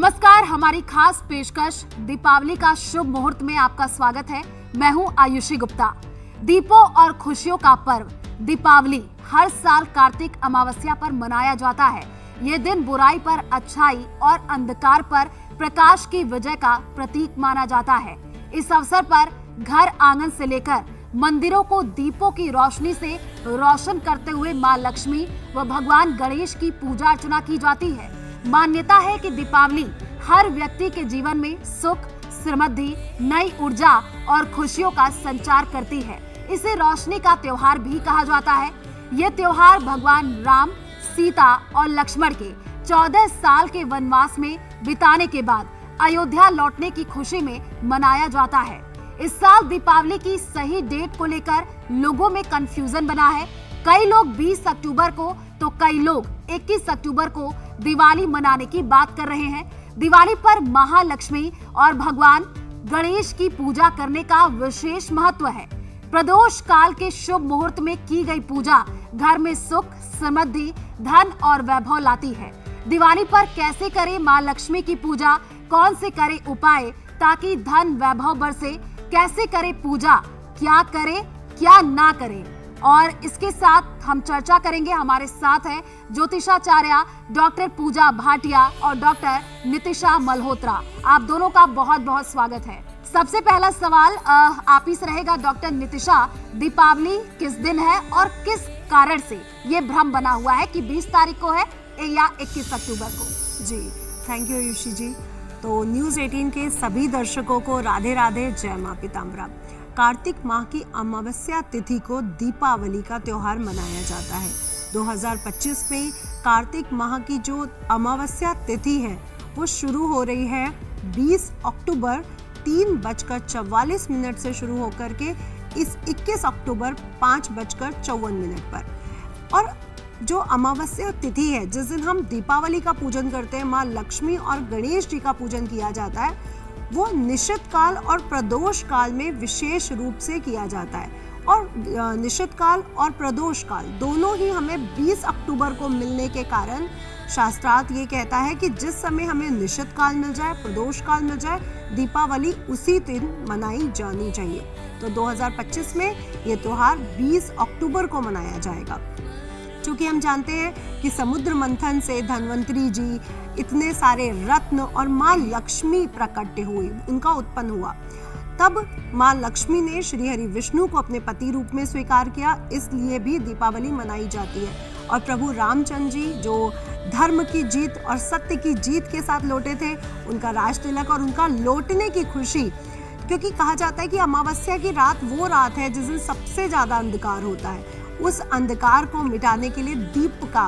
नमस्कार, हमारी खास पेशकश दीपावली का शुभ मुहूर्त में आपका स्वागत है। मैं हूं आयुषी गुप्ता। दीपों और खुशियों का पर्व दीपावली हर साल कार्तिक अमावस्या पर मनाया जाता है। ये दिन बुराई पर अच्छाई और अंधकार पर प्रकाश की विजय का प्रतीक माना जाता है। इस अवसर पर घर आंगन से लेकर मंदिरों को दीपों की रोशनी से रोशन करते हुए मां लक्ष्मी व भगवान गणेश की पूजा अर्चना की जाती है। मान्यता है कि दीपावली हर व्यक्ति के जीवन में सुख, समृद्धि, नई ऊर्जा और खुशियों का संचार करती है। इसे रोशनी का त्योहार भी कहा जाता है। ये त्योहार भगवान राम, सीता और लक्ष्मण के 14 साल के वनवास में बिताने के बाद अयोध्या लौटने की खुशी में मनाया जाता है। इस साल दीपावली की सही डेट को लेकर लोगों में कंफ्यूजन बना है। कई लोग 20 अक्टूबर को तो कई लोग 21 अक्टूबर को दिवाली मनाने की बात कर रहे हैं। दिवाली पर महालक्ष्मी और भगवान गणेश की पूजा करने का विशेष महत्व है। प्रदोष काल के शुभ मुहूर्त में की गई पूजा घर में सुख, समृद्धि, धन और वैभव लाती है। दिवाली पर कैसे करें मां लक्ष्मी की पूजा, कौन से करें उपाय ताकि धन वैभव बरसे, कैसे करें पूजा, क्या करें क्या ना करें, और इसके साथ हम चर्चा करेंगे। हमारे साथ है ज्योतिषाचार्य डॉक्टर पूजा भाटिया और डॉक्टर नितिशा मल्होत्रा। आप दोनों का बहुत बहुत स्वागत है। सबसे पहला सवाल आप ही से रहेगा डॉक्टर नितिशा। दीपावली किस दिन है और किस कारण से ये भ्रम बना हुआ है कि 20 तारीख को है या 21 अक्टूबर को? जी, थैंक यू आयुषी जी। तो न्यूज़ 18 के सभी दर्शकों को राधे राधे, जय मां पीताम्बरा। कार्तिक माह की अमावस्या तिथि को दीपावली का त्योहार मनाया जाता है। 2025 में कार्तिक माह की जो अमावस्या तिथि है वो शुरू हो रही है 20 अक्टूबर 3:44 से शुरू होकर के इस 21 अक्टूबर 5:54 पर। और जो अमावस्या तिथि है, जिस दिन हम दीपावली का पूजन करते हैं, माँ लक्ष्मी और गणेश जी का पूजन किया जाता है, वो निषिद्ध काल और प्रदोष काल में विशेष रूप से किया जाता है। और निषिद्ध काल और प्रदोष काल दोनों ही हमें 20 अक्टूबर को मिलने के कारण शास्त्रार्थ ये कहता है कि जिस समय हमें निषिद्ध काल मिल जाए, प्रदोष काल मिल जाए, दीपावली उसी दिन मनाई जानी चाहिए। तो 2025 में ये त्योहार 20 अक्टूबर को मनाया जाएगा। क्योंकि हम जानते हैं कि समुद्र मंथन से धन्वंतरी जी, इतने सारे रत्न और माँ लक्ष्मी प्रकट हुई, उनका उत्पन्न हुआ। तब माँ लक्ष्मी ने श्री हरि विष्णु को अपने पति रूप में स्वीकार किया, इसलिए भी दीपावली मनाई जाती है। और प्रभु रामचंद्र जी जो धर्म की जीत और सत्य की जीत के साथ लौटे थे, उनका राज तिलक और उनका लौटने की खुशी, क्योंकि कहा जाता है कि अमावस्या की रात वो रात है जिस दिन सबसे ज्यादा अंधकार होता है। उस अंधकार को मिटाने के लिए दीप का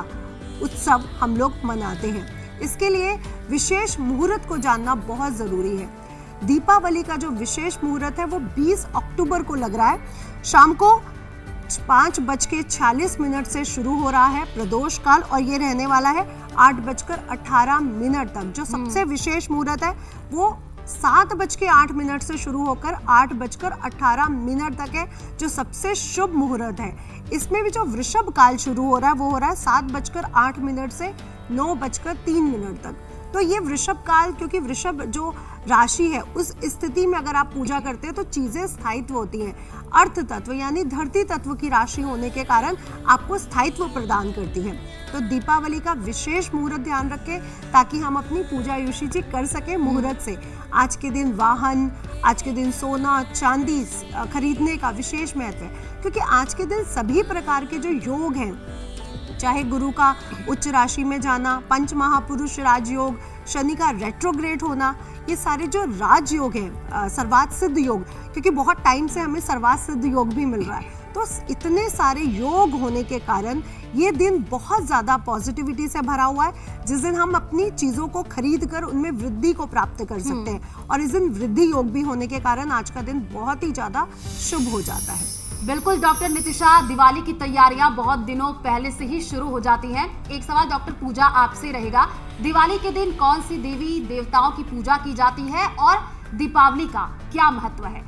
उत्सव हम लोग मनाते हैं। इसके लिए विशेष मुहूर्त को जानना बहुत जरूरी है। दीपावली का जो विशेष मुहूर्त है वो 20 अक्टूबर को लग रहा है। शाम को 5:46 से शुरू हो रहा है प्रदोष काल, और ये रहने वाला है 8:18 तक। जो सबसे विशेष मुहूर्त है वो 7:08 से शुरू होकर 8:18 तक है, जो सबसे शुभ मुहूर्त है। इसमें भी जो वृषभ काल शुरू हो रहा है वो हो रहा है 7:08 से 9:03 तक। तो ये वृषभ काल, क्योंकि वृषभ जो राशि है उस स्थिति में अगर आप पूजा करते हैं तो चीजें स्थायित्व होती हैं। अर्थ तत्व यानी धरती तत्व की राशि होने के कारण आपको स्थायित्व प्रदान करती है। तो दीपावली का विशेष मुहूर्त ध्यान रखें ताकि हम अपनी पूजा आयुषी जी कर सके मुहूर्त से। आज के दिन वाहन, आज के दिन सोना चांदी खरीदने का विशेष महत्व है, क्योंकि आज के दिन सभी प्रकार के जो योग हैं, चाहे गुरु का उच्च राशि में जाना, पंच महापुरुष राजयोग, शनि का रेट्रोग्रेड होना, ये सारे जो राजयोग हैं, सर्वार्थ सिद्ध योग, क्योंकि बहुत टाइम से हमें सर्वार्थ सिद्ध योग भी मिल रहा है, तो इतने सारे योग होने के कारण ये दिन बहुत ज़्यादा पॉजिटिविटी से भरा हुआ है, जिस दिन हम अपनी चीज़ों को खरीद कर उनमें वृद्धि को प्राप्त कर सकते हैं। और इस दिन वृद्धि योग भी होने के कारण आज का दिन बहुत ही ज़्यादा शुभ हो जाता है। बिल्कुल डॉक्टर नितिशा, दिवाली की तैयारियां बहुत दिनों पहले से ही शुरू हो जाती हैं। एक सवाल डॉक्टर पूजा आपसे रहेगा, दिवाली के दिन कौन सी देवी देवताओं की पूजा की जाती है और दीपावली का क्या महत्व है?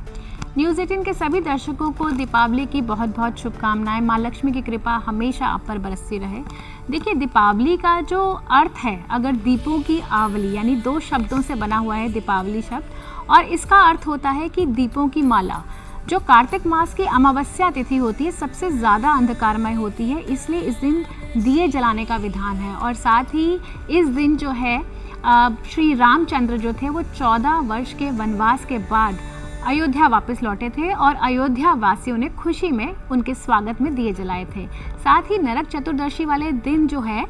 न्यूज़ 18 के सभी दर्शकों को दीपावली की बहुत बहुत शुभकामनाएं। माँ लक्ष्मी की कृपा हमेशा आप पर बरसती रहे। देखिए, दीपावली का जो अर्थ है, अगर दीपों की आवली यानी 2 शब्दों से बना हुआ है दीपावली शब्द, और इसका अर्थ होता है कि दीपों की माला। जो कार्तिक मास की अमावस्या तिथि होती है सबसे ज़्यादा अंधकारमय होती है, इसलिए इस दिन दिए जलाने का विधान है। और साथ ही इस दिन जो है श्री रामचंद्र जो थे वो 14 वर्ष के वनवास के बाद अयोध्या वापस लौटे थे और अयोध्या वासियों ने खुशी में उनके स्वागत में दिए जलाए थे। साथ ही नरक चतुर्दशी वाले दिन जो है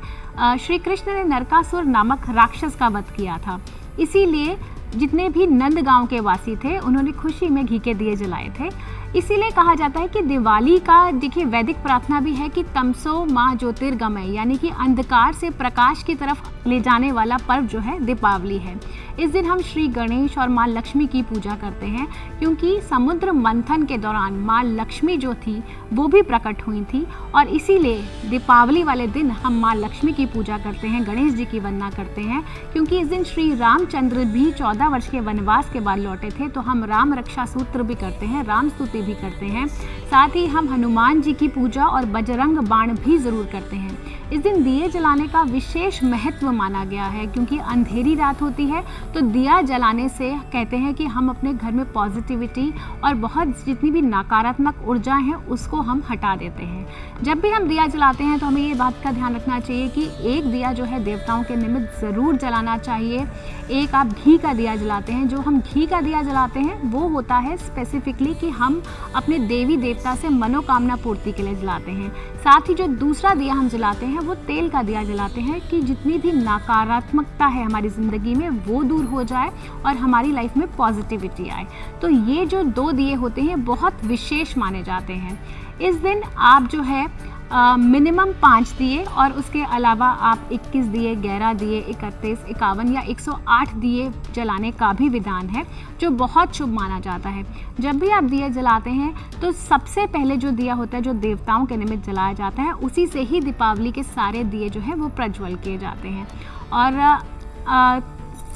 श्री कृष्ण ने नरकासुर नामक राक्षस का वध किया था। इसीलिए जितने भी नंदगांव के वासी थे उन्होंने खुशी में घी के दिए जलाए थे। इसीलिए कहा जाता है कि दिवाली का, देखिए, वैदिक प्रार्थना भी है कि तमसो माँ ज्योतिर्गमय, यानी कि अंधकार से प्रकाश की तरफ ले जाने वाला पर्व जो है दीपावली है। इस दिन हम श्री गणेश और माँ लक्ष्मी की पूजा करते हैं, क्योंकि समुद्र मंथन के दौरान माँ लक्ष्मी जो थी वो भी प्रकट हुई थी, और इसीलिए दीपावली वाले दिन हम माँ लक्ष्मी की पूजा करते हैं, गणेश जी की वंदना करते हैं। क्योंकि इस दिन श्री रामचंद्र भी 14 वर्ष के वनवास के बाद लौटे थे, तो हम राम रक्षा सूत्र भी करते हैं, राम स्तुति भी करते हैं। साथ ही हम हनुमान जी की पूजा और बजरंग बाण भी ज़रूर करते हैं। इस दिन दिए जलाने का विशेष महत्व माना गया है, क्योंकि अंधेरी रात होती है तो दिया जलाने से कहते हैं कि हम अपने घर में पॉजिटिविटी और बहुत जितनी भी नकारात्मक ऊर्जाएं हैं उसको हम हटा देते हैं। जब भी हम दिया जलाते हैं तो हमें ये बात का ध्यान रखना चाहिए कि एक दिया जो है देवताओं के निमित्त ज़रूर जलाना चाहिए। एक आप घी का दिया जलाते हैं, जो हम घी का दिया जलाते हैं वो होता है स्पेसिफिकली कि हम अपने देवी देवता से मनोकामना पूर्ति के लिए जलाते हैं। साथ ही जो दूसरा दिया हम जलाते हैं वो तेल का दिया जलाते हैं कि जितनी भी नकारात्मकता है हमारी ज़िंदगी में वो दूर हो जाए और हमारी लाइफ में पॉजिटिविटी आए। तो ये जो 2 दिए होते हैं बहुत विशेष माने जाते हैं। इस दिन आप जो है मिनिमम 5 दिए और उसके अलावा आप 21 दिए, 11 दिए, 31, 51 या 108 दिए जलाने का भी विधान है, जो बहुत शुभ माना जाता है। जब भी आप दिए जलाते हैं तो सबसे पहले जो दिया होता है जो देवताओं के निमित्त जलाया जाता है, उसी से ही दीपावली के सारे दिए जो हैं वो प्रज्वल किए जाते हैं। और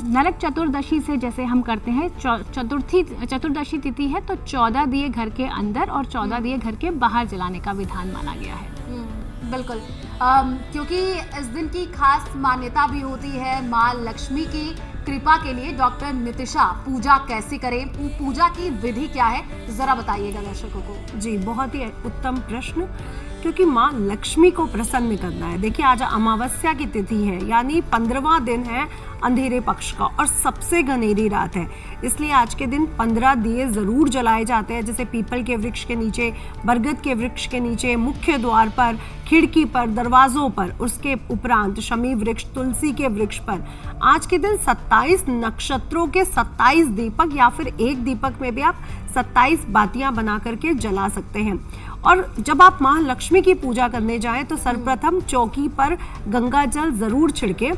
नरक चतुर्दशी से जैसे हम करते हैं, चतुर्दशी तिथि है तो 14 दिए घर के अंदर और 14 दिए घर के बाहर जलाने का विधान माना गया है। बिल्कुल, क्योंकि इस दिन की खास मान्यता भी होती है माँ लक्ष्मी की कृपा के लिए। डॉक्टर नितिशा, पूजा कैसे करें, पूजा की विधि क्या है, जरा बताइएगा दर्शकों को। जी, बहुत ही उत्तम प्रश्न, क्योंकि माँ लक्ष्मी को प्रसन्न करना है। देखिए, आज अमावस्या की तिथि है, यानी 15वां दिन है अंधेरे पक्ष का और सबसे घनेरी रात है। इसलिए आज के दिन 15 दिए ज़रूर जलाए जाते हैं, जैसे पीपल के वृक्ष के नीचे, बरगद के वृक्ष के नीचे, मुख्य द्वार पर, खिड़की पर, दरवाज़ों पर। उसके उपरांत शमी वृक्ष, तुलसी के वृक्ष पर। आज के दिन 27 नक्षत्रों के 27 दीपक या फिर एक दीपक में भी आप 27 बातियां बना करके जला सकते हैं। और जब आप माँ लक्ष्मी की पूजा करने जाएं तो सर्वप्रथम चौकी पर गंगा जल ज़रूर छिड़के।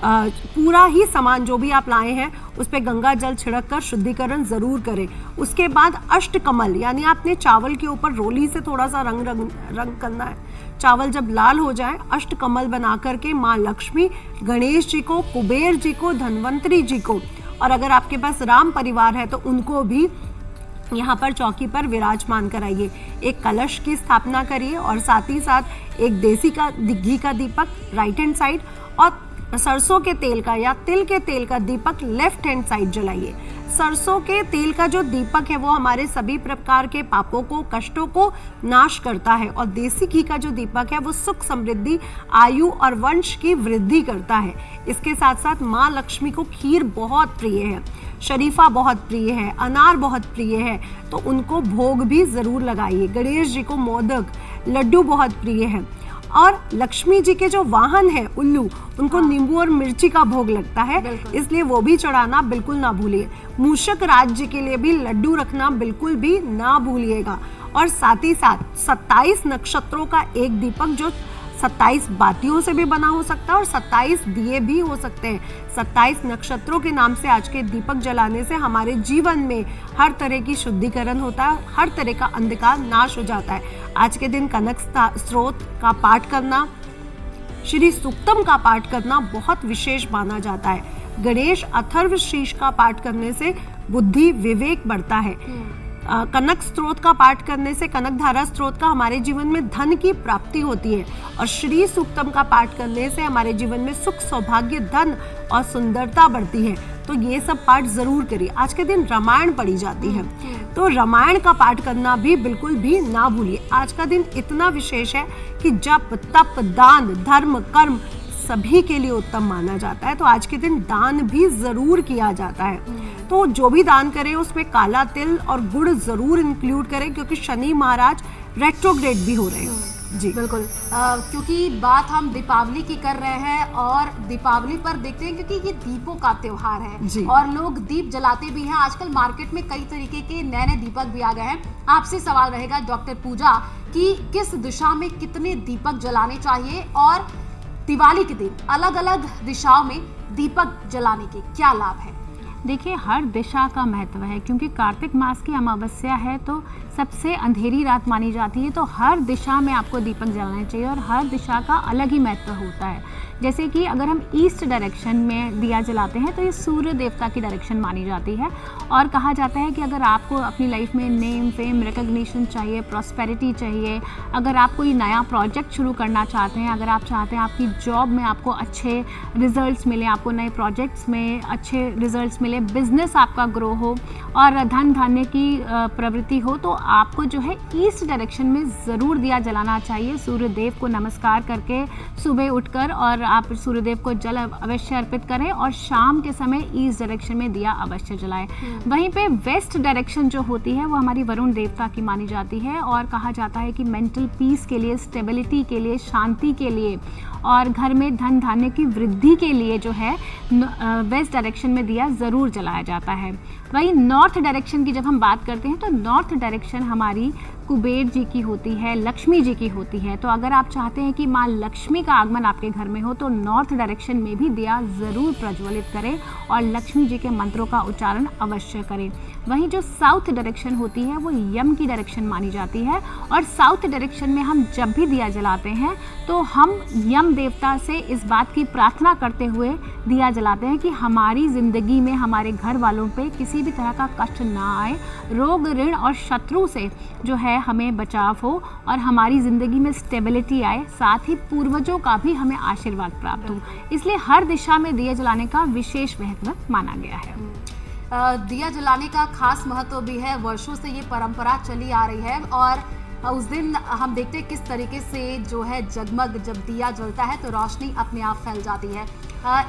पूरा ही सामान जो भी आप लाए हैं उस पर गंगा जल छिड़क कर शुद्धिकरण ज़रूर करें। उसके बाद अष्टकमल, यानी आपने चावल के ऊपर रोली से थोड़ा सा रंग करना है। चावल जब लाल हो जाए, अष्टकमल बना करके माँ लक्ष्मी, गणेश जी को, कुबेर जी को, धन्वंतरी जी को, और अगर आपके पास राम परिवार है तो उनको भी यहाँ पर चौकी पर विराजमान कराइए। एक कलश की स्थापना करिए और साथ ही साथ एक देसी घी का दीपक राइट हैंड साइड और सरसों के तेल का या तिल के तेल का दीपक लेफ्ट हैंड साइड जलाइए। सरसों के तेल का जो दीपक है वो हमारे सभी प्रकार के पापों को, कष्टों को नाश करता है, और देसी घी का जो दीपक है वो सुख, समृद्धि, आयु और वंश की वृद्धि करता है। इसके साथ साथ माँ लक्ष्मी को खीर बहुत प्रिय है, शरीफा बहुत प्रिय है, अनार बहुत प्रिय है, तो उनको भोग भी ज़रूर लगाइए। गणेश जी को मोदक, लड्डू बहुत प्रिय है, और लक्ष्मी जी के जो वाहन है उल्लू, उनको नींबू और मिर्ची का भोग लगता है, इसलिए वो भी चढ़ाना बिल्कुल ना भूलिए। मूषक राज जी के लिए भी लड्डू रखना बिल्कुल भी ना भूलिएगा। और साथ ही साथ 27 नक्षत्रों का एक दीपक जो 27 बातियों से भी बना हो सकता है और 27 दिए भी हो सकते हैं। 27 नक्षत्रों के नाम से आज के दीपक जलाने से हमारे जीवन में हर तरह की शुद्धिकरण होता है, हर तरह का अंधकार नाश हो जाता है। आज के दिन कनक स्त्रोत का पाठ करना, श्री सूक्तम का पाठ करना बहुत विशेष माना जाता है। गणेश अथर्व शीर्ष का पाठ करने से बुद्धि, विवेक बढ़ता है। कनक स्त्रोत का पाठ करने से, कनक धारा स्त्रोत का, हमारे जीवन में धन की प्राप्ति होती है। और श्री सूक्तम का पाठ करने से हमारे जीवन में सुख, सौभाग्य, धन और सुंदरता बढ़ती है। तो ये सब पाठ जरूर करिए। आज के दिन रामायण पढ़ी जाती है, तो रामायण का पाठ करना भी बिल्कुल भी ना भूलिए। आज का दिन इतना विशेष है कि जप, तप, दान, धर्म, कर्म सभी के लिए उत्तम माना जाता है। तो आज के दिन दान भी जरूर किया जाता है। तो जो भी दान करें उसमें काला तिल और गुड़ जरूर इंक्लूड करें, क्योंकि शनि महाराज रेट्रोग्रेड भी हो रहे हैं। जी बिल्कुल। क्योंकि बात हम दीपावली की कर रहे हैं और दीपावली पर देखते हैं क्योंकि ये दीपों का त्योहार है और लोग दीप जलाते भी हैं। आजकल मार्केट में कई तरीके के नए नए दीपक भी आ गए हैं। आपसे सवाल रहेगा डॉक्टर पूजा कि किस दिशा में कितने दीपक जलाने चाहिए और दिवाली के दिन अलग अलग दिशाओं में दीपक जलाने के क्या लाभ है? देखिए, हर दिशा का महत्व है, क्योंकि कार्तिक मास की अमावस्या है तो सबसे अंधेरी रात मानी जाती है। तो हर दिशा में आपको दीपक जलाने चाहिए और हर दिशा का अलग ही महत्व होता है। जैसे कि अगर हम ईस्ट डायरेक्शन में दिया जलाते हैं तो ये सूर्य देवता की डायरेक्शन मानी जाती है। और कहा जाता है कि अगर आपको अपनी लाइफ में नेम, फेम, रिकग्निशन चाहिए, प्रॉस्पेरिटी चाहिए, अगर आप कोई नया प्रोजेक्ट शुरू करना चाहते हैं, अगर आप चाहते हैं आपकी जॉब में आपको अच्छे रिजल्ट्स मिले, आपको नए प्रोजेक्ट्स में अच्छे रिजल्ट्स मिले, बिजनेस आपका ग्रो हो और धन धान्य की प्रवृत्ति हो, तो आपको जो है ईस्ट डायरेक्शन में ज़रूर दिया जलाना चाहिए। सूर्य देव को नमस्कार करके सुबह उठकर और आप सूर्यदेव को जल अवश्य अर्पित करें और शाम के समय ईस्ट डायरेक्शन में दिया अवश्य जलाएं। वहीं पे वेस्ट डायरेक्शन जो होती है वो हमारी वरुण देवता की मानी जाती है और कहा जाता है कि मेंटल पीस के लिए, स्टेबिलिटी के लिए, शांति के लिए और घर में धन धान्य की वृद्धि के लिए जो है वेस्ट डायरेक्शन में दिया ज़रूर जलाया जाता है। वहीं नॉर्थ डायरेक्शन की जब हम बात करते हैं तो नॉर्थ डायरेक्शन हमारी कुबेर जी की होती है, लक्ष्मी जी की होती है। तो अगर आप चाहते हैं कि माँ लक्ष्मी का आगमन आपके घर में हो तो नॉर्थ डायरेक्शन में भी दिया ज़रूर प्रज्वलित करें और लक्ष्मी जी के मंत्रों का उच्चारण अवश्य करें। वहीं जो साउथ डायरेक्शन होती है वो यम की डायरेक्शन मानी जाती है और साउथ डायरेक्शन में हम जब भी दिया जलाते हैं तो हम यम देवता से इस बात की प्रार्थना करते हुए दिया जलाते हैं कि हमारी ज़िंदगी में हमारे घर वालों पे किसी भी तरह का कष्ट ना आए, रोग, ऋण और शत्रु से जो है हमें बचाव हो और हमारी ज़िंदगी में स्टेबिलिटी आए, साथ ही पूर्वजों का भी हमें आशीर्वाद प्राप्त हो। इसलिए हर दिशा में दिया जलाने का विशेष महत्व माना गया है। दिया जलाने का खास महत्व भी है, वर्षों से ये परंपरा चली आ रही है और उस दिन हम देखते हैं किस तरीके से जो है जगमग जब दिया जलता है तो रोशनी अपने आप फैल जाती है।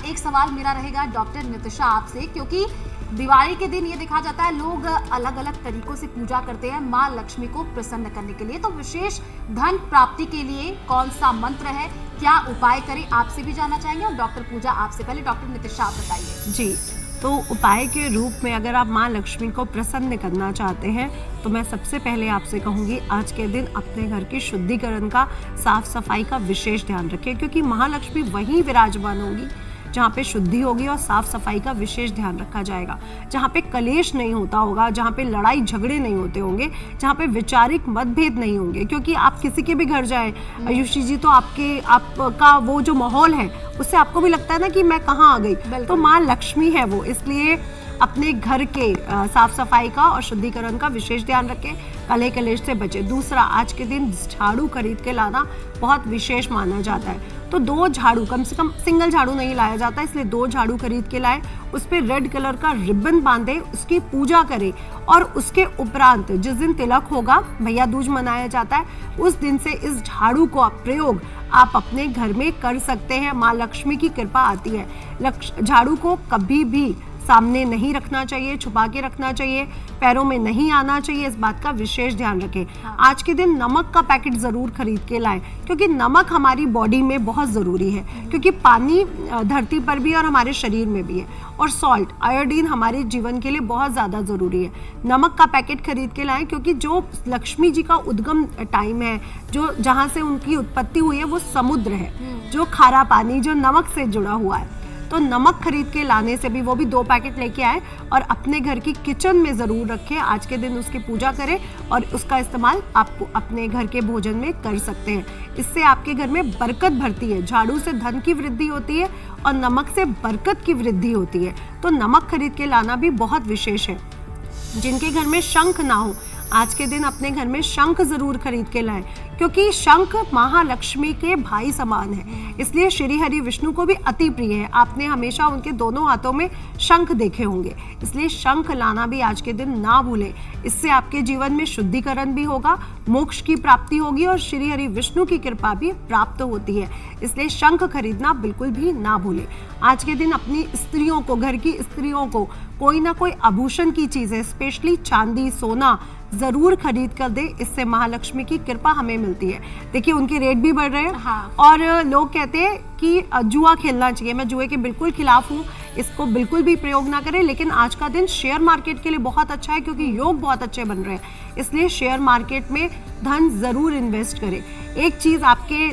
एक सवाल मेरा रहेगा डॉक्टर नितिशा आपसे, क्योंकि दिवाली के दिन ये देखा जाता है लोग अलग अलग तरीकों से पूजा करते हैं माँ लक्ष्मी को प्रसन्न करने के लिए, तो विशेष धन प्राप्ति के लिए कौन सा मंत्र है, क्या उपाय करें, आपसे भी जानना चाहेंगे और डॉक्टर पूजा आपसे। पहले डॉक्टर नितिशा आप बताइए। जी, तो उपाय के रूप में अगर आप माँ लक्ष्मी को प्रसन्न करना चाहते हैं तो मैं सबसे पहले आपसे कहूँगी आज के दिन अपने घर के शुद्धिकरण का, साफ सफाई का विशेष ध्यान रखें, क्योंकि महालक्ष्मी वहीं विराजमान होगी जहाँ पे शुद्धि होगी और साफ सफाई का विशेष ध्यान रखा जाएगा, जहाँ पे कलेश नहीं होता होगा, जहाँ पे लड़ाई झगड़े नहीं होते होंगे, जहाँ पे वैचारिक मतभेद नहीं होंगे। क्योंकि आप किसी के भी घर जाएं आयुषी जी तो आपका वो जो माहौल है उससे आपको भी लगता है ना कि मैं कहाँ आ गई, तो माँ लक्ष्मी है वो। इसलिए अपने घर के साफ सफाई का और शुद्धिकरण का विशेष ध्यान रखें, कलह कलेश से बचे। दूसरा, आज के दिन झाड़ू खरीद के लाना बहुत विशेष माना जाता है, तो 2 झाड़ू, कम से कम सिंगल झाड़ू नहीं लाया जाता, इसलिए 2 झाड़ू खरीद के लाएं, उस पर रेड कलर का रिबन बांधे, उसकी पूजा करें और उसके उपरांत जिस दिन तिलक होगा, भैया दूज मनाया जाता है, उस दिन से इस झाड़ू को प्रयोग आप अपने घर में कर सकते हैं। माँ लक्ष्मी की कृपा आती है। झाड़ू को कभी भी सामने नहीं रखना चाहिए, छुपा के रखना चाहिए, पैरों में नहीं आना चाहिए, इस बात का विशेष ध्यान रखें। आज के दिन नमक का पैकेट ज़रूर खरीद के लाएं, क्योंकि नमक हमारी बॉडी में बहुत ज़रूरी है, क्योंकि पानी धरती पर भी और हमारे शरीर में भी है, और सॉल्ट, आयोडीन हमारे जीवन के लिए बहुत ज़्यादा ज़रूरी है। नमक का पैकेट खरीद के लाएं, क्योंकि जो लक्ष्मी जी का उद्गम टाइम है, जो जहाँ से उनकी उत्पत्ति हुई है वो समुद्र है, जो खारा पानी, जो नमक से जुड़ा हुआ है, तो नमक खरीद के लाने से भी, वो भी 2 पैकेट लेके आए और अपने घर की किचन में ज़रूर रखें। आज के दिन उसकी पूजा करें और उसका इस्तेमाल आप अपने घर के भोजन में कर सकते हैं। इससे आपके घर में बरकत भरती है। झाड़ू से धन की वृद्धि होती है और नमक से बरकत की वृद्धि होती है, तो नमक खरीद के लाना भी बहुत विशेष है। जिनके घर में शंख ना हो, आज के दिन अपने घर में शंख जरूर खरीद के लाएं, क्योंकि शंख महालक्ष्मी के भाई समान है, इसलिए श्री हरि विष्णु को भी अति प्रिय है। आपने हमेशा उनके दोनों हाथों में शंख देखे होंगे, इसलिए शंख लाना भी आज के दिन ना भूलें। इससे आपके जीवन में शुद्धिकरण भी होगा, मोक्ष की प्राप्ति होगी और श्री हरि विष्णु की कृपा भी प्राप्त होती है, इसलिए शंख खरीदना बिल्कुल भी ना भूलें। आज के दिन अपनी स्त्रियों को, घर की स्त्रियों को कोई ना कोई आभूषण की चीजें, स्पेशली चांदी सोना जरूर खरीद कर दे, इससे महालक्ष्मी की कृपा हमें मिलती है। देखिए उनके रेट भी बढ़ रहे हैं। हाँ। और लोग कहते हैं कि जुआ खेलना चाहिए, मैं जुए के बिल्कुल खिलाफ हूँ, इसको बिल्कुल भी प्रयोग ना करें। लेकिन आज का दिन शेयर मार्केट के लिए बहुत अच्छा है, क्योंकि योग बहुत अच्छे बन रहे हैं, इसलिए शेयर मार्केट में धन जरूर इन्वेस्ट करें। एक चीज़ आपके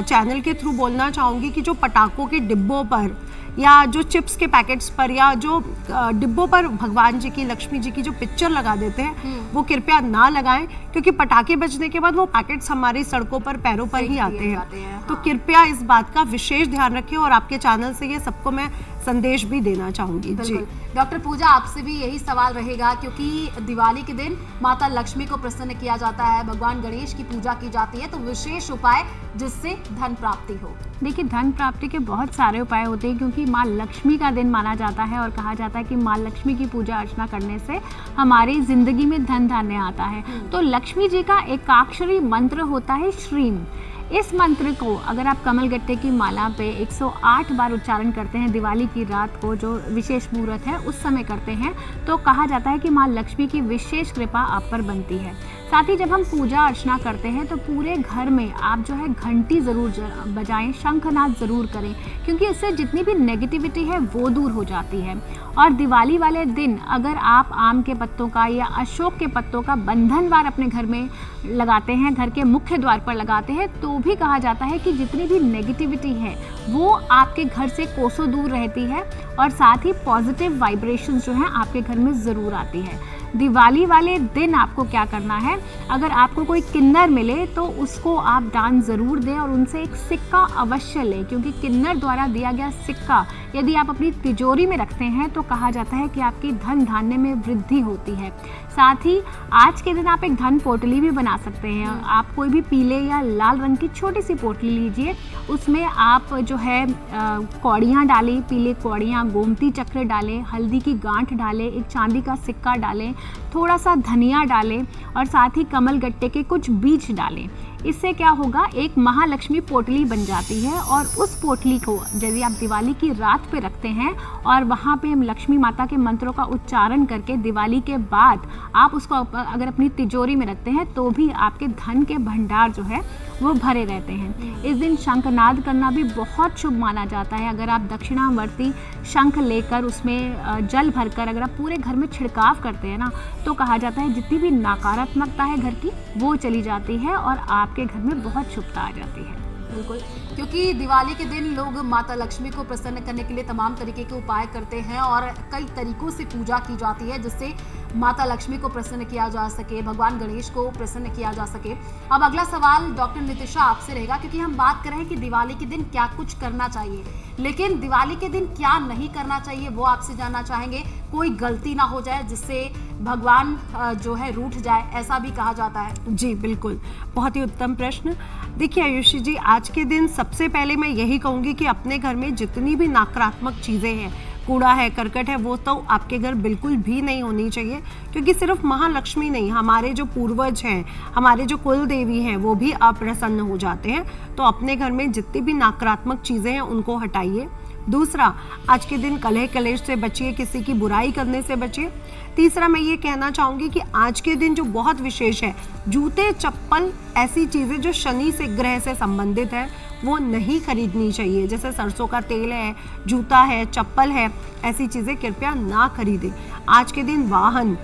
चैनल के थ्रू बोलना चाहूँगी कि जो पटाखों के डिब्बों पर या जो चिप्स के पैकेट्स पर या जो डिब्बों पर भगवान जी की, लक्ष्मी जी की जो पिक्चर लगा देते हैं, वो कृपया ना लगाएं, क्योंकि पटाखे बजने के बाद वो पैकेट्स हमारी सड़कों पर, पैरों पर ही आते हैं। तो कृपया इस बात का विशेष ध्यान रखें, और आपके चैनल से ये सबको मैं संदेश भी देना चाहूंगी। जी डॉक्टर पूजा, आपसे भी यही सवाल रहेगा, क्योंकि दिवाली के दिन माता लक्ष्मी को प्रसन्न किया जाता है, भगवान गणेश की पूजा की जाती है, तो विशेष उपाय जिससे धन प्राप्ति हो। देखिए धन प्राप्ति के बहुत सारे उपाय होते हैं, क्योंकि माँ लक्ष्मी का दिन माना जाता है और कहा जाता है कि माँ लक्ष्मी की पूजा अर्चना करने से हमारी जिंदगी में धन धान्य आता है। तो लक्ष्मी जी का एकाक्षरी मंत्र होता है श्रीम। इस मंत्र को अगर आप कमलगट्टे की माला पे 108 बार उच्चारण करते हैं दिवाली की रात को, जो विशेष मुहूर्त है उस समय करते हैं, तो कहा जाता है कि माँ लक्ष्मी की विशेष कृपा आप पर बनती है। साथ ही जब हम पूजा अर्चना करते हैं तो पूरे घर में आप जो है घंटी ज़रूर बजाएं, शंखनाद ज़रूर करें, क्योंकि इससे जितनी भी नेगेटिविटी है वो दूर हो जाती है। और दिवाली वाले दिन अगर आप आम के पत्तों का या अशोक के पत्तों का बंधनवार अपने घर में लगाते हैं, घर के मुख्य द्वार पर लगाते हैं, तो भी कहा जाता है कि जितनी भी नेगेटिविटी है वो आपके घर से कोसों दूर रहती है, और साथ ही पॉजिटिव वाइब्रेशंस जो हैं आपके घर में ज़रूर आती है। दिवाली वाले दिन आपको क्या करना है, अगर आपको कोई किन्नर मिले तो उसको आप दान ज़रूर दें और उनसे एक सिक्का अवश्य लें, क्योंकि किन्नर द्वारा दिया गया सिक्का यदि आप अपनी तिजोरी में रखते हैं तो कहा जाता है कि आपकी धन धान्य में वृद्धि होती है। साथ ही आज के दिन आप एक धन पोटली भी बना सकते हैं। आप कोई भी पीले या लाल रंग की छोटी सी पोटली लीजिए, उसमें आप जो है कौड़ियाँ डालें, पीले कौड़ियाँ, गोमती चक्र डालें, हल्दी की गांठ डालें, एक चांदी का सिक्का डालें, थोड़ा सा धनिया डालें और साथ ही कमल गट्टे के कुछ बीज डालें। इससे क्या होगा, एक महालक्ष्मी पोटली बन जाती है, और उस पोटली को यदि आप दिवाली की रात पे रखते हैं और वहाँ पे हम लक्ष्मी माता के मंत्रों का उच्चारण करके दिवाली के बाद आप उसको अगर अपनी तिजोरी में रखते हैं तो भी आपके धन के भंडार जो है वो भरे रहते हैं। इस दिन शंखनाद करना भी बहुत शुभ माना जाता है। अगर आप दक्षिणावर्ती शंख लेकर उसमें जल भरकर अगर आप पूरे घर में छिड़काव करते हैं ना, तो कहा जाता है जितनी भी नकारात्मकता है घर की वो चली जाती है और आपके घर में बहुत शुभता आ जाती है। बिल्कुल, क्योंकि दिवाली के दिन लोग माता लक्ष्मी को प्रसन्न करने के लिए तमाम तरीके के उपाय करते हैं और कई तरीकों से पूजा की जाती है जिससे माता लक्ष्मी को प्रसन्न किया जा सके, भगवान गणेश को प्रसन्न किया जा सके। अब अगला सवाल डॉक्टर नितिशा आपसे रहेगा, क्योंकि हम बात कर रहे हैं कि दिवाली के दिन क्या कुछ करना चाहिए, लेकिन दिवाली के दिन क्या नहीं करना चाहिए वो आपसे जानना चाहेंगे। कोई गलती ना हो जाए जिससे भगवान जो है रूठ जाए, ऐसा भी कहा जाता है। जी बिल्कुल, बहुत ही उत्तम प्रश्न। देखिए आयुषी जी, आज के दिन सबसे पहले मैं यही कहूँगी कि अपने घर में जितनी भी नकारात्मक चीज़ें हैं, कूड़ा है, करकट है, वो तो आपके घर बिल्कुल भी नहीं होनी चाहिए, क्योंकि सिर्फ महालक्ष्मी नहीं, हमारे जो पूर्वज हैं, हमारे जो कुल देवी हैं, वो भी अप्रसन्न हो जाते हैं। तो अपने घर में जितनी भी नकारात्मक चीज़ें हैं उनको हटाइए। दूसरा, आज के दिन कलह कलेश से बचिए, किसी की बुराई करने से बचिए। तीसरा, मैं ये कहना चाहूँगी कि आज के दिन जो बहुत विशेष है, जूते चप्पल ऐसी चीज़ें जो शनि से ग्रह से संबंधित है वो नहीं खरीदनी चाहिए। जैसे सरसों का तेल है, जूता है, चप्पल है, ऐसी चीज़ें कृपया ना खरीदें। आज के दिन वाहन,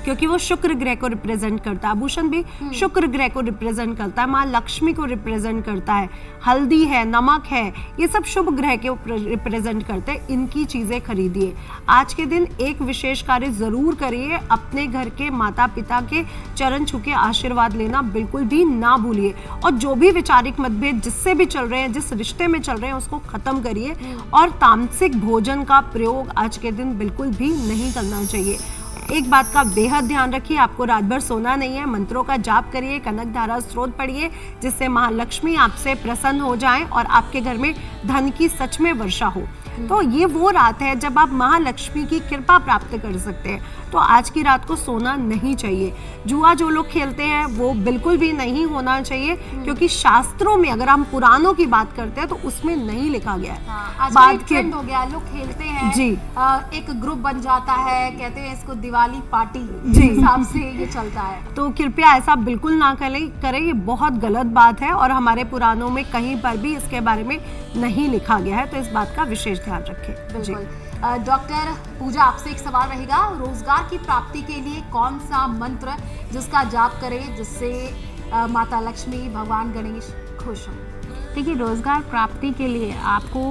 क्योंकि वो शुक्र ग्रह को रिप्रेजेंट करता है, आभूषण भी शुक्र ग्रह को रिप्रेजेंट करता है, माँ लक्ष्मी को रिप्रेजेंट करता है, हल्दी है, नमक है, ये सब शुभ ग्रह के रिप्रेजेंट करते हैं, इनकी चीज़ें खरीदिए। आज के दिन एक विशेष कार्य ज़रूर करिए, अपने घर के माता पिता के चरण छू के आशीर्वाद लेना बिल्कुल भी ना भूलिए, और जो भी वैचारिक मतभेद जिससे भी चल रहे हैं, जिस रिश्ते में चल रहे हैं, उसको ख़त्म करिए। और तामसिक भोजन का प्रयोग आज के दिन बिल्कुल भी नहीं करना चाहिए। एक बात का बेहद ध्यान रखिए, आपको रात भर सोना नहीं है, मंत्रों का जाप करिए, कनक धारा स्त्रोत पढ़िए, जिससे महालक्ष्मी आपसे प्रसन्न हो जाएं और आपके घर में धन की सच में वर्षा हो। तो ये वो रात है जब आप महालक्ष्मी की कृपा प्राप्त कर सकते हैं। तो आज की रात को सोना नहीं चाहिए। जुआ जो लोग खेलते हैं वो बिल्कुल भी नहीं होना चाहिए, क्योंकि शास्त्रों में अगर हम पुराणों की बात करते हैं तो उसमें नहीं लिखा गया है। आजकल ट्रेंड हो गया, लोग खेलते हैं जी। एक ग्रुप बन जाता है, कहते हैं इसको दिवाली पार्टी जी। हिसाब से ये चलता है। तो कृपया ऐसा बिल्कुल ना करें, ये बहुत गलत बात है और हमारे पुराणों में कहीं पर भी इसके बारे में नहीं लिखा गया है, तो इस बात का विशेष ध्यान रखें। जी। बिल्कुल। डॉक्टर पूजा, आपसे एक सवाल रहेगा, रोजगार की प्राप्ति के लिए कौन सा मंत्र जिसका जाप करें जिससे माता लक्ष्मी, भगवान गणेश खुश हों? देखिए, रोज़गार प्राप्ति के लिए आपको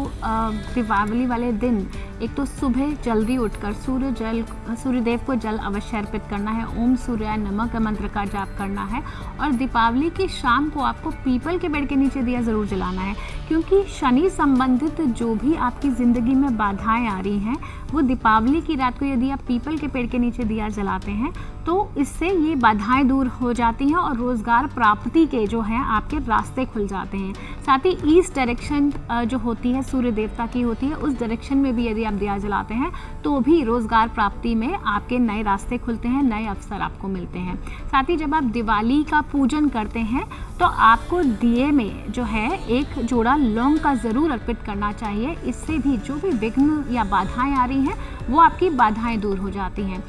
दीपावली वाले दिन एक तो सुबह जल्दी उठकर सूर्यदेव को जल अवश्य अर्पित करना है, ओम सूर्याय नमः का मंत्र का जाप करना है, और दीपावली की शाम को आपको पीपल के पेड़ के नीचे दिया ज़रूर जलाना है, क्योंकि शनि संबंधित जो भी आपकी ज़िंदगी में बाधाएं आ रही हैं वो दीपावली की रात को यदि आप पीपल के पेड़ के नीचे दिया जलाते हैं तो इससे ये बाधाएं दूर हो जाती हैं और रोज़गार प्राप्ति के जो हैं आपके रास्ते खुल जाते हैं। साथ ही ईस्ट डायरेक्शन जो होती है सूर्य देवता की होती है, उस डायरेक्शन में भी यदि आप दिया जलाते हैं तो भी रोज़गार प्राप्ति में आपके नए रास्ते खुलते हैं, नए अवसर आपको मिलते हैं। साथ ही जब आप दिवाली का पूजन करते हैं तो आपको दिए में जो है एक जोड़ा लौंग का ज़रूर अर्पित करना चाहिए। इससे भी जो भी विघ्न या बाधाएं आ रही हैं वो आपकी बाधाएं दूर हो जाती हैं।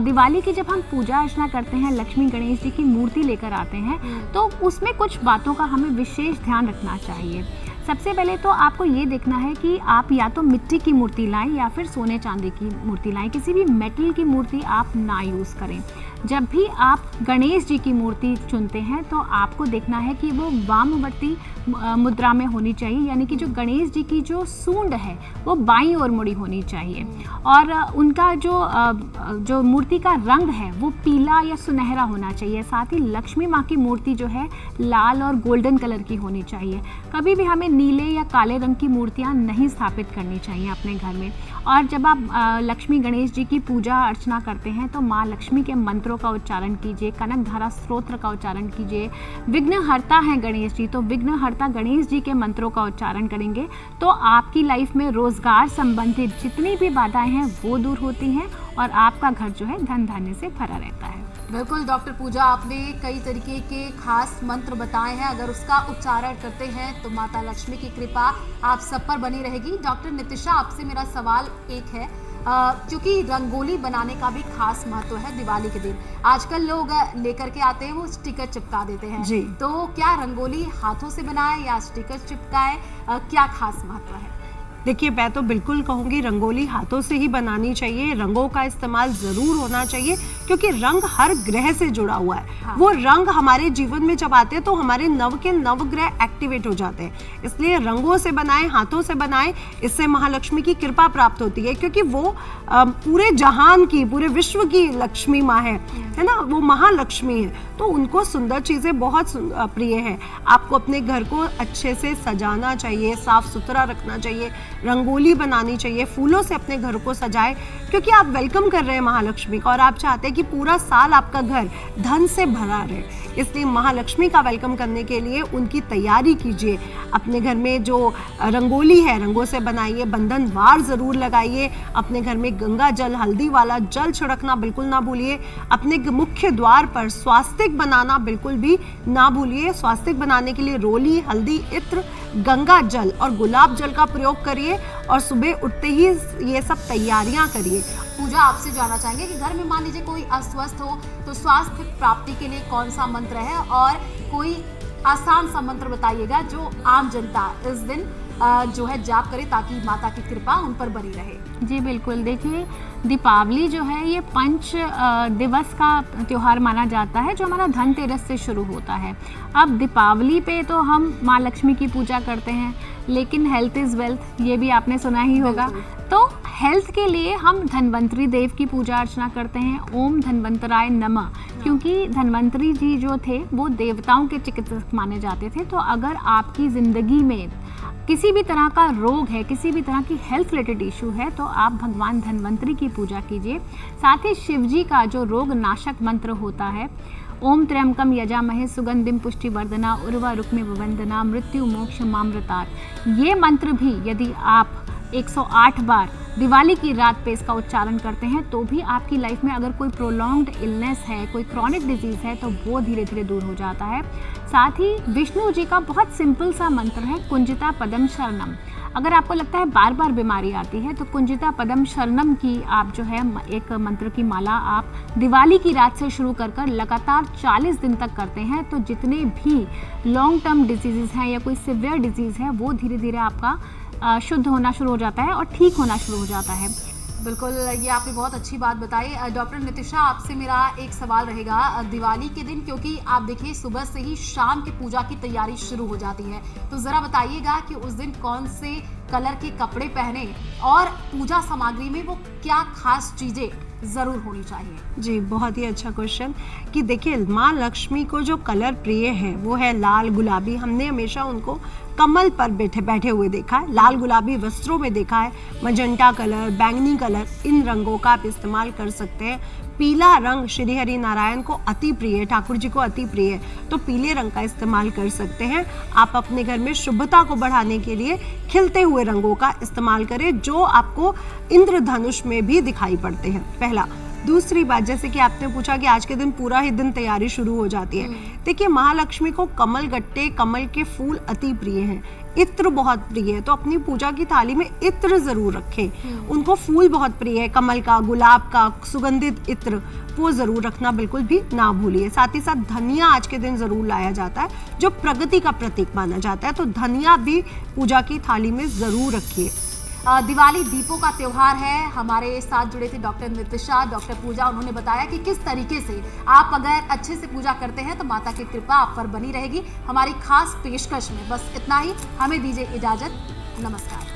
दिवाली की जब हम पूजा अर्चना करते हैं, लक्ष्मी गणेश जी की मूर्ति लेकर आते हैं तो उसमें कुछ बातों का हमें विशेष ध्यान रखना चाहिए। सबसे पहले तो आपको ये देखना है कि आप या तो मिट्टी की मूर्ति लाएं या फिर सोने चांदी की मूर्ति लाएं, किसी भी मेटल की मूर्ति आप ना यूज़ करें। जब भी आप गणेश जी की मूर्ति चुनते हैं तो आपको देखना है कि वो वामवर्ती मुद्रा में होनी चाहिए, यानी कि जो गणेश जी की जो सूंड है वो बाईं ओर मुड़ी होनी चाहिए, और उनका जो मूर्ति का रंग है वो पीला या सुनहरा होना चाहिए। साथ ही लक्ष्मी माँ की मूर्ति जो है लाल और गोल्डन कलर की होनी चाहिए। कभी भी हमें नीले या काले रंग की मूर्तियाँ नहीं स्थापित करनी चाहिए अपने घर में। और जब आप लक्ष्मी गणेश जी की पूजा अर्चना करते हैं तो माँ लक्ष्मी के मंत्रों का उच्चारण कीजिए, कनक धारा स्तोत्र का उच्चारण कीजिए। विघ्नहर्ता हैं गणेश जी, तो विघ्नहर्ता गणेश जी के मंत्रों का उच्चारण करेंगे तो आपकी लाइफ में रोजगार संबंधित जितनी भी बाधाएं हैं वो दूर होती हैं और आपका घर जो है धन धान्य से भरा रहता है। बिल्कुल डॉक्टर पूजा, आपने कई तरीके के खास मंत्र बताए हैं, अगर उसका उच्चारण करते हैं तो माता लक्ष्मी की कृपा आप सब पर बनी रहेगी। डॉक्टर नितिशा, आपसे मेरा सवाल एक है, क्योंकि रंगोली बनाने का भी खास महत्व है दिवाली के दिन। आजकल लोग लेकर के आते हैं वो स्टिकर चिपका देते हैं जी। तो क्या रंगोली हाथों से बनाए या स्टिकर चिपकाए, क्या खास महत्व है? देखिए, मैं तो बिल्कुल कहूँगी रंगोली हाथों से ही बनानी चाहिए। रंगों का इस्तेमाल ज़रूर होना चाहिए क्योंकि रंग हर ग्रह से जुड़ा हुआ है। हाँ। वो रंग हमारे जीवन में जब आते हैं तो हमारे नव के नवग्रह एक्टिवेट हो जाते हैं। इसलिए रंगों से बनाएं, हाथों से बनाएं, इससे महालक्ष्मी की कृपा प्राप्त होती है, क्योंकि वो पूरे जहान की, पूरे विश्व की लक्ष्मी माँ है ना, वो महालक्ष्मी है। तो उनको सुंदर चीज़ें बहुत प्रिय हैं। आपको अपने घर को अच्छे से सजाना चाहिए, साफ सुथरा रखना चाहिए, रंगोली बनानी चाहिए, फूलों से अपने घर को सजाएं, क्योंकि आप वेलकम कर रहे हैं महालक्ष्मी का और आप चाहते हैं कि पूरा साल आपका घर धन से भरा रहे। इसलिए महालक्ष्मी का वेलकम करने के लिए उनकी तैयारी कीजिए। अपने घर में जो रंगोली है रंगों से बनाइए, बंधन वार ज़रूर लगाइए। अपने घर में गंगा जल, हल्दी वाला जल छिड़कना बिल्कुल ना भूलिए। अपने मुख्य द्वार पर स्वास्तिक बनाना बिल्कुल भी ना भूलिए। स्वास्तिक बनाने के लिए रोली, हल्दी, इत्र, गंगा जल और गुलाब जल का प्रयोग करिए और सुबह उठते ही ये सब तैयारियां करिए। पूजा, आपसे जानना चाहेंगे कि घर में मान लीजिए कोई अस्वस्थ हो तो स्वास्थ्य प्राप्ति के लिए कौन सा मंत्र है, और कोई आसान सा मंत्र बताइएगा जो आम जनता इस दिन जो है जाप करे ताकि माता की कृपा उन पर बनी रहे। जी बिल्कुल, देखिए दीपावली जो है ये 5 दिवस का त्यौहार माना जाता है जो हमारा धनतेरस से शुरू होता है। अब दीपावली पे तो हम माँ लक्ष्मी की पूजा करते हैं, लेकिन हेल्थ इज़ वेल्थ, ये भी आपने सुना ही होगा। तो हेल्थ के लिए हम धन्वंतरी देव की पूजा अर्चना करते हैं, ओम धन्वंतराय नमः, क्योंकि धन्वंतरी जी जो थे वो देवताओं के चिकित्सक माने जाते थे। तो अगर आपकी ज़िंदगी में किसी भी तरह का रोग है, किसी भी तरह की हेल्थ रिलेटेड इशू है, तो आप भगवान धन्वंतरी की पूजा कीजिए। साथ ही शिव जी का जो रोग नाशक मंत्र होता है, ओम त्र्यंबकम यजामहे सुगंधिम पुष्टिवर्धना उर्वा रुक्मिव वंदना मृत्यु मोक्ष मामृतात्, ये मंत्र भी यदि आप 108 बार दिवाली की रात पे इसका उच्चारण करते हैं तो भी आपकी लाइफ में अगर कोई प्रोलॉन्ग्ड इलनेस है, कोई क्रॉनिक डिजीज़ है, तो वो धीरे धीरे दूर हो जाता है। साथ ही विष्णु जी का बहुत सिंपल सा मंत्र है कुंजिता पदम शरणम। अगर आपको लगता है बार बार बीमारी आती है तो कुंजिता पदम शरणम की आप जो है एक मंत्र की माला आप दिवाली की रात से शुरू कर लगातार 40 दिन तक करते हैं तो जितने भी लॉन्ग टर्म डिजीज़ हैं या कोई सिवियर डिजीज़ है वो धीरे धीरे आपका शुद्ध होना शुरू हो जाता है और ठीक होना शुरू हो जाता है। बिल्कुल, ये आपने बहुत अच्छी बात बताई। डॉक्टर नितिशा, आपसे मेरा एक सवाल रहेगा दिवाली के दिन, क्योंकि आप देखिए सुबह से ही शाम की पूजा की तैयारी शुरू हो जाती है, तो ज़रा बताइएगा कि उस दिन कौन से कलर के कपड़े पहने और पूजा सामग्री में वो क्या खास चीज़ें ज़रूर होनी चाहिए? जी, बहुत ही अच्छा क्वेश्चन कि देखिए माँ लक्ष्मी को जो कलर प्रिय है वो है लाल गुलाबी। हमने हमेशा उनको कमल पर बैठे हुए देखा है, लाल गुलाबी वस्त्रों में देखा है। मजेंटा कलर, बैंगनी कलर, इन रंगों का आप इस्तेमाल कर सकते हैं। पीला रंग श्री हरि नारायण को अति प्रिय है, ठाकुर जी को अति प्रिय है, तो पीले रंग का इस्तेमाल कर सकते हैं। आप अपने घर में शुभता को बढ़ाने के लिए खिलते हुए रंगों का इस्तेमाल करें जो आपको इंद्रधनुष में भी दिखाई पड़ते हैं, पहला। दूसरी बात, जैसे कि आपने पूछा कि आज के दिन पूरा ही दिन तैयारी शुरू हो जाती है। देखिए महालक्ष्मी को कमल गट्टे, कमल के फूल अति प्रिय हैं, इत्र बहुत प्रिय है, तो अपनी पूजा की थाली में इत्र जरूर रखें। उनको फूल बहुत प्रिय है, कमल का, गुलाब का, सुगंधित इत्र, वो जरूर रखना बिल्कुल भी ना भूलिए। साथ ही साथ धनिया आज के दिन जरूर लाया जाता है जो प्रगति का प्रतीक माना जाता है, तो धनिया भी पूजा की थाली में जरूर रखिए। दिवाली दीपों का त्योहार है। हमारे साथ जुड़े थे डॉक्टर नितिशा, डॉक्टर पूजा। उन्होंने बताया कि किस तरीके से आप अगर अच्छे से पूजा करते हैं तो माता की कृपा आप पर बनी रहेगी। हमारी खास पेशकश में बस इतना ही। हमें दीजिए इजाजत। नमस्कार।